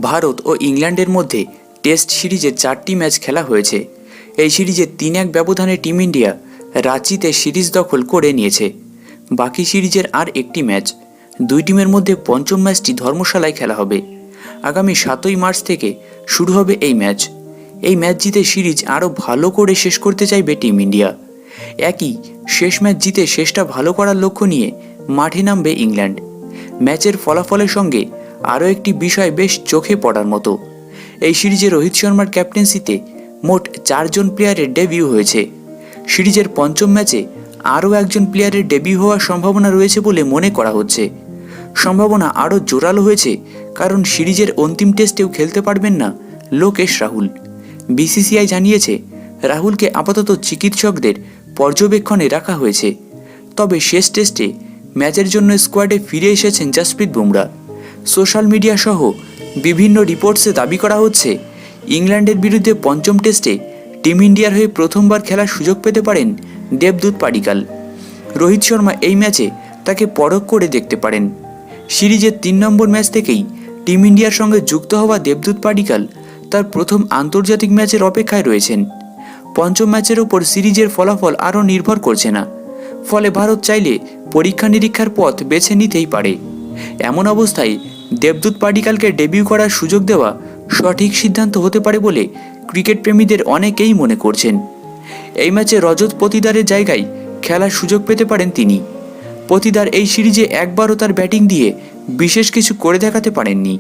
ভারত ও ইংল্যান্ডের মধ্যে টেস্ট সিরিজের 4টি ম্যাচ খেলা হয়েছে। এই সিরিজে 3-1 ব্যবধানে টিম ইন্ডিয়া রাঁচিতে সিরিজ দখল করে নিয়েছে। বাকি সিরিজের আর একটি ম্যাচ, দুই টিমের মধ্যে পঞ্চম ম্যাচটি ধর্মশালায় খেলা হবে। আগামী 7ই মার্চ থেকে শুরু হবে এই ম্যাচ। এই ম্যাচ জিতে সিরিজ আরও ভালো করে শেষ করতে চাইবে টিম ইন্ডিয়া। একই শেষ ম্যাচ জিতে শেষটা ভালো করার লক্ষ্য নিয়ে মাঠে নামবে ইংল্যান্ড। ম্যাচের ফলাফলের সঙ্গে আরও একটি বিষয় বেশ চোখে পড়ার মতো। এই সিরিজে রোহিত শর্মার ক্যাপ্টেন্সিতে মোট 4 জন প্লেয়ারের ডেবিউ হয়েছে। সিরিজের পঞ্চম ম্যাচে আরও একজন প্লেয়ারের ডেবিউ হওয়ার সম্ভাবনা রয়েছে বলে মনে করা হচ্ছে। সম্ভাবনা আরও জোরালো হয়েছে কারণ সিরিজের অন্তিম টেস্টেও খেলতে পারবেন না লোকেশ রাহুল। বিসিসিআই জানিয়েছে রাহুলকে আপাতত চিকিৎসকদের পর্যবেক্ষণে রাখা হয়েছে। তবে শেষ টেস্টে ম্যাচের জন্য স্কোয়াডে ফিরে এসেছেন জসপ্রীত বুমরা। সোশ্যাল মিডিয়া সহ বিভিন্ন রিপোর্টসে দাবি করা হচ্ছে ইংল্যান্ডের বিরুদ্ধে পঞ্চম টেস্টে টিম ইন্ডিয়ার হয়ে প্রথমবার খেলার সুযোগ পেতে পারেন দেবদূত পাডিক্কাল। রোহিত শর্মা এই ম্যাচে তাকে পরখ করে দেখতে পারেন। সিরিজের 3 নম্বর ম্যাচ থেকেই টিম ইন্ডিয়ার সঙ্গে যুক্ত হওয়া দেবদূত পাডিক্কাল তার প্রথম আন্তর্জাতিক ম্যাচের অপেক্ষায় রয়েছেন। পঞ্চম ম্যাচের ওপর সিরিজের ফলাফল আরও নির্ভর করছে না, ফলে ভারত চাইলে পরীক্ষা নিরীক্ষার পথ বেছে নিতেই পারে। এমন অবস্থায় দেবদূত পাডিক্কালকে ডেবিউ করার সুযোগ দেওয়া সঠিক সিদ্ধান্ত হতে পারে বলে ক্রিকেট প্রেমীদের অনেকেই মনে করছেন। এই ম্যাচে রজত পতিদারের জায়গায় খেলার সুযোগ পেতে পারেন তিনি। পতিদার এই সিরিজে একবারও তার ব্যাটিং দিয়ে বিশেষ কিছু করে দেখাতে পারেননি।